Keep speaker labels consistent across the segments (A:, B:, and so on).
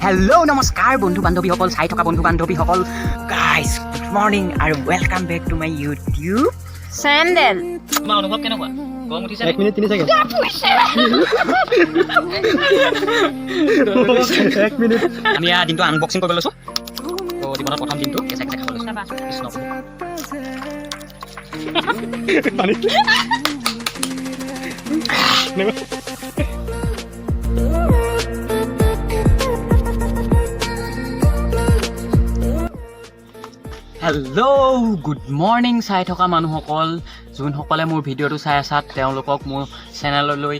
A: Hello, namaskar, bondhu bandhobi hokol, sai thoka bondhu bandhobi hokol. Guys, good morning and welcome back to my YouTube
B: Sandal.
A: Ma অনুভৱ কেনেকুৱা? গম উঠিছে
C: 1 minute 3 second 1 minute
A: আমি দিনটো unboxing কৰিব লৈছো তো জীৱনৰ প্ৰথম দিনটো কেঁচা কেঁচা খাব লৈছো কৃষ্ণ
C: পানী
A: হেল্ল' গুড মৰ্ণিং চাই থকা মানুহসকল যোনসকলে মোৰ ভিডিঅ'টো চাই আছা তেওঁলোকক মোৰ চেনেললৈ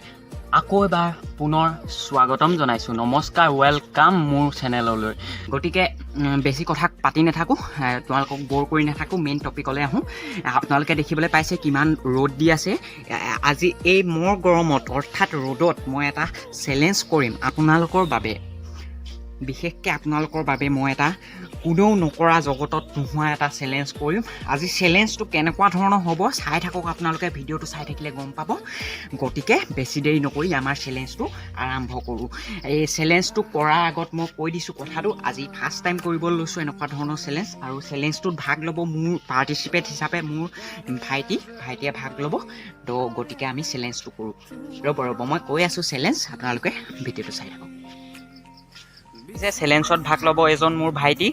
A: আকৌ এবাৰ পুনৰ স্বাগতম জনাইছোঁ নমস্কাৰ ৱেলকাম মোৰ চেনেললৈ গতিকে বেছি কথা পাতি নাথাকোঁ তোমালোকক ব'ৰ কৰি নাথাকোঁ মেইন টপিকলৈ আহোঁ আপোনালোকে দেখিবলৈ পাইছে কিমান ৰ'দ দি আছে আজি এই মোৰ গৰমত অৰ্থাৎ ৰ'দত মই এটা চেলেঞ্জ কৰিম আপোনালোকৰ বাবে বিশেষকৈ আপোনালোকৰ বাবে মই এটা কোনেও নকৰা জগতত নোহোৱা এটা চেলেঞ্জ কৰিম আজি চেলেঞ্জটো কেনেকুৱা ধৰণৰ হ'ব চাই থাকক আপোনালোকে ভিডিঅ'টো চাই থাকিলে গম পাব গতিকে বেছি দেৰি নকৰি আমাৰ চেলেঞ্জটো আৰম্ভ কৰোঁ এই চেলেঞ্জটো কৰাৰ আগত মই কৈ দিছোঁ কথাটো আজি ফাৰ্ষ্ট টাইম কৰিবলৈ লৈছোঁ এনেকুৱা ধৰণৰ চেলেঞ্জ আৰু চেলেঞ্জটোত ভাগ ল'ব মোৰ পাৰ্টিচিপেট হিচাপে মোৰ ভাইটিয়ে ভাগ ল'ব তো গতিকে আমি চেলেঞ্জটো কৰোঁ ৰ'ব মই কৈ আছোঁ চেলেঞ্জ আপোনালোকে ভিডিঅ'টো চাই থাকক যে চেলেঞ্জত ভাগ ল'ব এজন মোৰ ভাইটি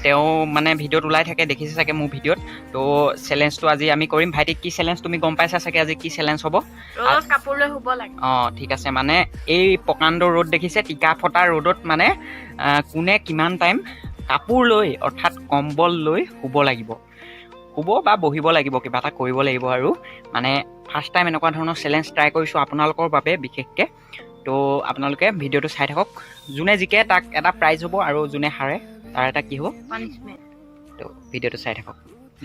A: তেওঁ মানে ভিডিঅ'ত ওলাই থাকে দেখিছে চাগে মোৰ ভিডিঅ'ত তো চেলেঞ্জটো আজি আমি কৰিম ভাইটি কি চেলেঞ্জ তুমি গম পাইছা চাগে আজি কি চেলেঞ্জ হ'ব
B: ৰ'দত কাপোৰ লৈ শুব লাগে
A: ঠিক আছে মানে এই প্ৰকাণ্ড ৰ'দ দেখিছে টিকা ফটা ৰ'দত মানে কোনে কিমান টাইম কাপোৰ লৈ অৰ্থাৎ কম্বল লৈ শুব লাগিব শুব বা বহিব লাগিব কিবা এটা কৰিব লাগিব আৰু মানে ফাৰ্ষ্ট টাইম এনেকুৱা ধৰণৰ চেলেঞ্জ ট্ৰাই কৰিছোঁ আপোনালোকৰ বাবে বিশেষকৈ তো আপোনালোকে ভিডিঅ'টো চাই থাকক যোনে জিকে তাক এটা প্ৰাইজ হ'ব আৰু যোনে হাৰে তাৰ এটা কি হ'ব
B: পানিশমেণ্ট
A: তো ভিডিঅ'টো চাই থাকক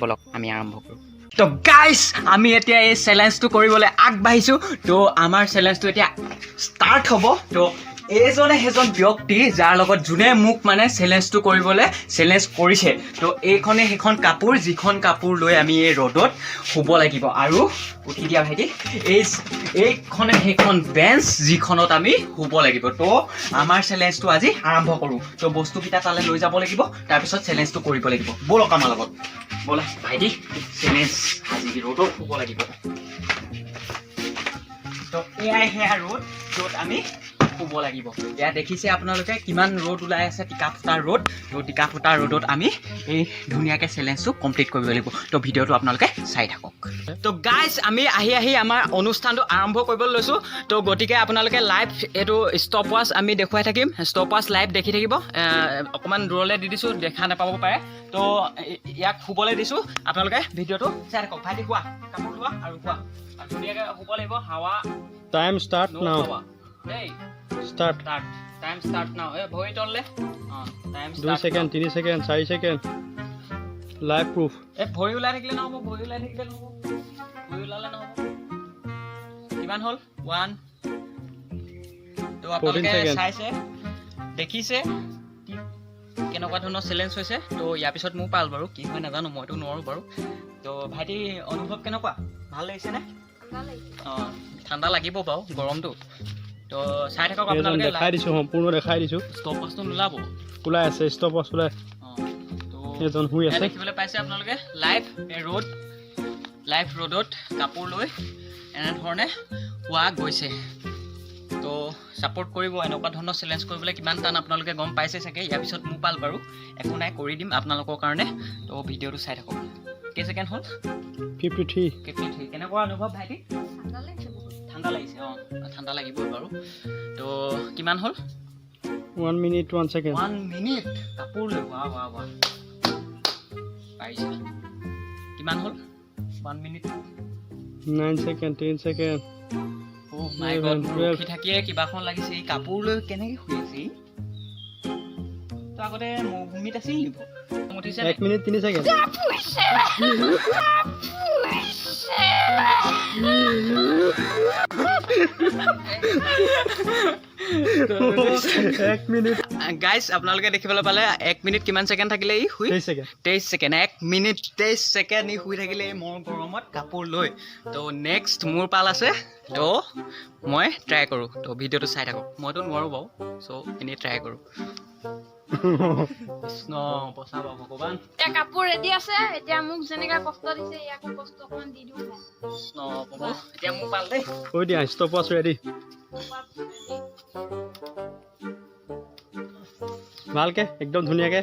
A: বলক আমি আৰম্ভ কৰোঁ তো গাইজ আমি এতিয়া এই চেলেঞ্জটো কৰিবলৈ আগবাঢ়িছোঁ তো আমাৰ চেলেঞ্জটো এতিয়া ষ্টাৰ্ট হ'ব তো এইজনে সেইজন ব্যক্তি যাৰ লগত যোনে মোক মানে চেলেঞ্জটো কৰিবলৈ চেলেঞ্জ কৰিছে তো এইখনে সেইখন কাপোৰ যিখন কাপোৰ লৈ আমি এই ৰ'দত শুব লাগিব আৰু উঠি দিয়া ভাইটি এইখনে সেইখন বেঞ্চ যিখনত আমি শুব লাগিব তো আমাৰ চেলেঞ্জটো আজি আৰম্ভ কৰোঁ তো বস্তুকেইটা তালৈ লৈ যাব লাগিব তাৰপিছত চেলেঞ্জটো কৰিব লাগিব ব'লক আমাৰ লগত ব'লা ভাইটি চেলেঞ্জ আজি ৰ'দত শুব লাগিব তো এয়াই সেয়া ৰ'দ য'ত আমি শুব লাগিব এয়া দেখিছে আপোনালোকে কিমান ৰ'দ ওলাই আছে টিকা ফুটা ৰ'দ তো টিকা ফুটা ৰ'দত আমি এই ধুনীয়াকৈ চেলেঞ্জটো কমপ্লিট কৰিব লাগিব তো ভিডিঅ'টো আপোনালোকে চাই থাকক তো গাইজ আমি আহি আমাৰ অনুষ্ঠানটো আৰম্ভ কৰিবলৈ লৈছোঁ তো গতিকে আপোনালোকে লাইভ এইটো ষ্টপ ৱাচ আমি দেখুৱাই থাকিম ষ্টপ ৱাচ লাইভ দেখি থাকিব অকণমান দূৰলৈ দি দিছোঁ দেখা নাপাব পাৰে তো ইয়াক শুবলৈ দিছোঁ আপোনালোকে ভিডিঅ'টো চাই থাকক ভাইটি শুৱা কাপোৰ লোৱা আৰু শুৱা ধুনীয়াকৈ শুব লাগিব হাৱা
C: টাইম ষ্টাৰ্ট নাও
A: দেই
C: ষ্টাৰ্ট
A: টাইম ষ্টাৰ্ট নাও ভৰি তললে time
C: 2 second 3 second 4 second live proof
A: ভৰি ওলাই থাকিলে নহ'ব ভৰি ওলালে নহ'ব কিমান হ'ল 1 তো আপোনালোকে চাইছে দেখিছে কেনেকুৱা ধৰণৰ চেলেঞ্জ হৈছে তো ইয়াৰ পিছত মোৰ পাল বাৰু কি হয় নাজানো মইতো নোৱাৰোঁ বাৰু তো ভাইটি অনুভৱ কেনেকুৱা ভাল লাগিছেনে ঠাণ্ডা লাগিব বাৰু গৰমটো তো চাই থাকক আপোনালোকে
C: দেখাই দিছোঁ সম্পূৰ্ণ দেখাই দিছোঁ
A: ষ্টপ ৱাচটো নোলাব
C: ওলাই আছে ষ্টপ ৱাচ ওলাই এজন শুই আছে
A: দেখিবলৈ পাইছে আপোনালোকে লাইভ ৰ'দত কাপোৰ লৈ এনেধৰণে শুৱা গৈছে তো ছাপোৰ্ট কৰিব এনেকুৱা ধৰণৰ চেলেঞ্জ কৰিবলৈ কিমান টান আপোনালোকে গম পাইছে চাগে ইয়াৰ পিছত মোৰ পাল বাৰু একো নাই কৰি দিম আপোনালোকৰ কাৰণে তো ভিডিঅ'টো চাই থাকক কেই ছেকেণ্ড হ'ল
C: 53
A: কেনেকুৱা অনুভৱ ভাইটি ঠাণ্ডা লাগিছে ঠাণ্ডা লাগিবই বাৰু তো কিমান হ'ল
C: 1 মিনিট 1 সেকেন্ড
A: 1 মিনিট কাপোৰ লৈ ৱা পাৰিছে কিমান হ'ল 1 minute
C: 9 second 10 second
A: Oh my god, উঠি থাকিয়ে কিবাখন লাগিছে এই কাপোৰ লৈ কেনেকৈ শুই আছে তো আগতে মৰুভূমিত আছিল নিব উঠিছে
C: 1 মিনিট 3 সেকেন্ড 1 মিনিট
A: গাইজ আপোনালোকে দেখিবলৈ পালে 1 মিনিট কিমান ছেকেণ্ড থাকিলে ই শুই
C: 23 ছেকেণ্ড
A: 23 ছেকেণ্ড 1 মিনিট 23 ছেকেণ্ড ই শুই থাকিলে মোৰ গৰমত কাপোৰ লৈ তো নেক্সট মোৰ পাল আছে তো মই ট্ৰাই কৰোঁ তো ভিডিঅ'টো চাই থাকক মইতো নোৱাৰোঁ বাৰু চ' এনেই ট্ৰাই কৰোঁ কৃষ্ণ বচাব ভগৱান
B: এতিয়া কাপোৰ ৰেডি আছে এতিয়া মোক যেনেকা কষ্ট দিছে ইয়াকো কষ্ট অকমান দি দিওঁ
A: কৃষ্ণ প্ৰভু এতিয়া মোৰ পাল দেই
C: কৈ দিয়া ষ্টপ ৱাচ ৰেডি ভালকে একদম ধুনীয়াকে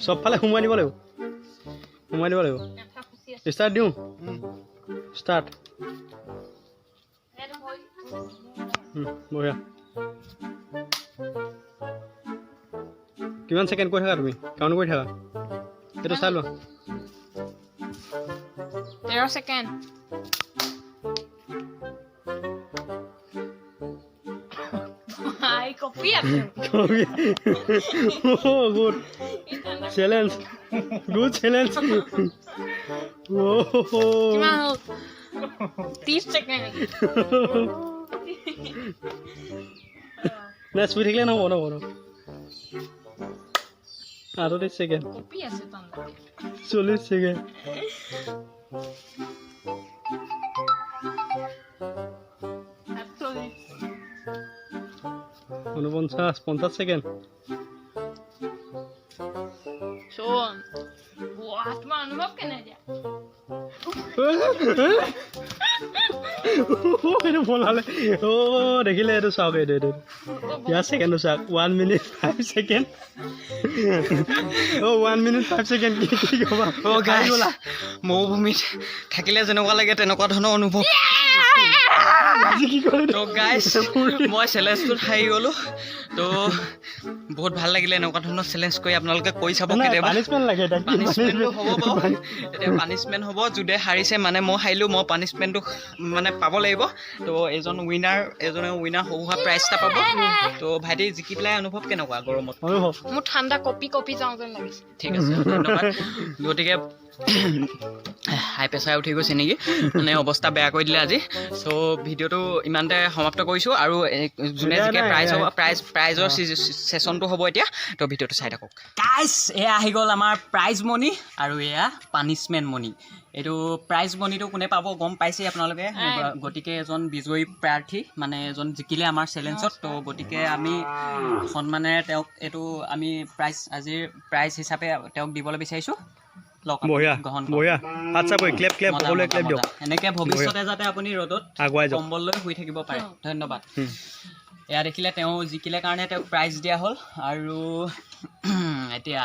C: চবফালে সোমোৱাই দিব লাগিব ষ্টাৰ্ট দিওঁ ষ্টাৰ্ট বঢ়িয়া কিমান ছেকেণ্ড কৈ থাকা তুমি কাউণ্ট কৰি থাকা এইটো চাই লোৱা
B: 13 ছেকেণ্ড কপি আছে
C: গুড চেলেঞ্জ গুড চেলেঞ্জ
B: কিমান হ'ল 30 ছেকেণ্ড
C: না শুই থাকিলে নহ'ব আৰু 30 ছেকেণ্ড
B: কপি আছে তন্দে
C: 40 ছেকেণ্ড 50 ছেকেণ্ড
B: শোন তোমাৰ অনুভৱ কেনে দিয়া
C: এইটো বনালে দেখিলে এইটো চাওক এইটো ইয়াৰ ছেকেণ্ডটো চাওক 1 মিনিট 5 ছেকেণ্ড 1 মিনিট 5 ছেকেণ্ড কি ক'বা
A: মৰুভূমিত থাকিলে যেনেকুৱা লাগে তেনেকুৱা ধৰণৰ অনুভৱ তো গাইজ মই চেলেঞ্জটোত হাৰি গ'লোঁ তো বহুত ভাল লাগিলে এনেকুৱা ধৰণৰ চেলেঞ্জ কৰি আপোনালোকে কৰি চাব কেতিয়াবা পানিছমেণ্টটো হ'ব বাৰু এতিয়া পানিছমেণ্ট হ'ব যোনে হাৰিছে মানে মই হাৰিলোঁ মই পানিছমেণ্টটো মানে পাব লাগিব তো এজনে উইনাৰ সৰু সুৰা প্ৰাইজ এটা পাব তো ভাইটি জিকি পেলাই অনুভৱ কেনেকুৱা গৰমত
B: মোৰ ঠাণ্ডা কপি যাওঁ যেন লাগিছে
A: ঠিক আছে ধন্যবাদ গতিকে হাই প্ৰেছাৰ উঠি গৈছে নেকি মানে অৱস্থা বেয়া কৰি দিলে আজি চ' ভিডিঅ'টো ইমানতে সমাপ্ত কৰিছোঁ আৰু যোনে জিকে প্ৰাইজৰ ছেশ্যনটো হ'ব এতিয়া তো ভিডিঅ'টো চাই থাকক গাইজ এয়া আহি গ'ল আমাৰ প্ৰাইজ মনি আৰু এয়া পানিছমেণ্ট মনি এইটো প্ৰাইজ মনিটো কোনে পাব গম পাইছেই আপোনালোকে গতিকে এজন বিজয়ী প্ৰাৰ্থী মানে এজন জিকিলে আমাৰ চেলেঞ্জত তো গতিকে আমি সন্মানেৰে তেওঁক এইটো আমি আজিৰ প্ৰাইজ হিচাপে তেওঁক দিবলৈ বিচাৰিছোঁ এনেকে ভৱিষ্যতে যাতে আপুনি ৰ'দত কম্বল লৈ শুই থাকিব পাৰে ধন্যবাদ এয়া দেখিলে তেওঁ জিকিলে কাৰণে তেওঁক প্ৰাইজ দিয়া হ'ল আৰু এতিয়া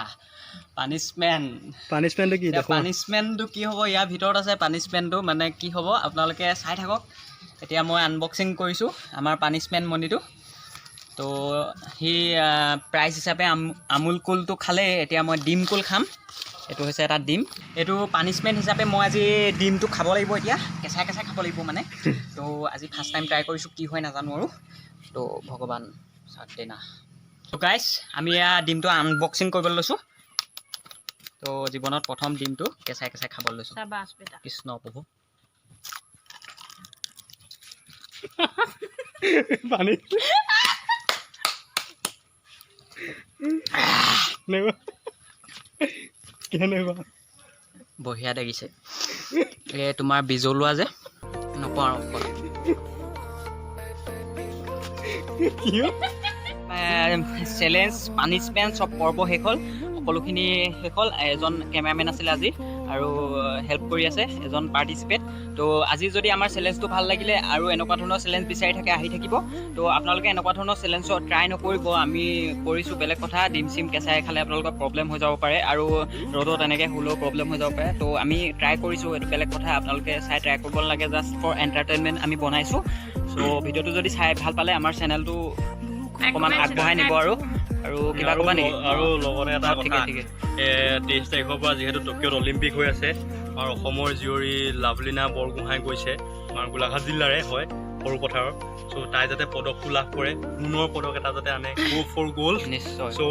A: পানিছমেণ্টটো কি হ'ব ইয়াৰ ভিতৰত আছে পানিছমেণ্টটো মানে কি হ'ব আপোনালোকে চাই থাকক এতিয়া মই আনবক্সিং কৰিছোঁ আমাৰ পানিছমেণ্ট মনিটো তো সি প্ৰাইজ হিচাপে আমুল কুলটো খালে এতিয়া মই ডিম কুল খাম এইটো হৈছে এটা ডিম এইটো পানিছমেণ্ট হিচাপে মই আজি ডিমটো খাব লাগিব এতিয়া কেঁচাই খাব লাগিব মানে তো আজি ফাৰ্ষ্ট টাইম ট্ৰাই কৰিছোঁ কি হয় নাজানো আৰু তো ভগৱান চাওক দে না তো গাইজ আমি এয়া ডিমটো আনবক্সিং কৰিবলৈ লৈছোঁ তো জীৱনত প্ৰথম ডিমটো কেঁচাই খাবলৈ লৈছোঁ কৃষ্ণ প্ৰভু বঢ়িয়া লাগিছে এই তোমাৰ বিজলুৱা যে নকওঁ আৰু চেলেঞ্জ পানিছমেণ্ট চব পৰ্ব শেষ হ'ল সকলোখিনি শেষ হ'ল এজন কেমেৰামেন আছিলে আজি আৰু হেল্প কৰি আছে এজন পাৰ্টিচিপেট তো আজি যদি আমাৰ চেলেঞ্জটো ভাল লাগিলে আৰু এনেকুৱা ধৰণৰ চেলেঞ্জ বিচাৰি থাকে আহি থাকিব তো আপোনালোকে এনেকুৱা ধৰণৰ চেলেঞ্জত ট্ৰাই নকৰিব আমি কৰিছোঁ বেলেগ কথা ডিম চিম কেঁচাই খালে আপোনালোকৰ প্ৰব্লেম হৈ যাব পাৰে আৰু ৰ'দত এনেকৈ শুলেও প্ৰব্লেম হৈ যাব পাৰে তো আমি ট্ৰাই কৰিছোঁ এইটো বেলেগ কথা আপোনালোকে চাই ট্ৰাই কৰিব নালাগে জাষ্ট ফৰ এণ্টাৰটেইনমেণ্ট আমি বনাইছোঁ চ' ভিডিঅ'টো যদি চাই ভাল পালে আমাৰ চেনেলটো অকণমান আগবঢ়াই নিব আৰু কিবা ক'বা নেকি
C: আৰু লগতে এটা কথা 23 তাৰিখৰ পৰা যিহেতু টকিঅ'ত অলিম্পিক হৈ আছে আমাৰ অসমৰ জীয়ৰী লাভলীনা বৰগোহাঁই গৈছে আমাৰ গোলাঘাট জিলাৰে হয় সৰু পথাৰৰ চ' তাই যাতে পদকটো লাভ কৰে সোণৰ পদক এটা যাতে আনে গো ফৰ গ'ল্ড
A: নিশ্চয়
C: চ'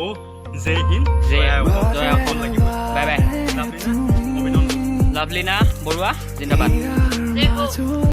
C: জয় হিন্দ জয় অসম লাগিব
A: বাই বাই
C: অভিনন্দন
A: লাভলীনা বৰুৱা জিন্দাবাদ।
B: জয় হো।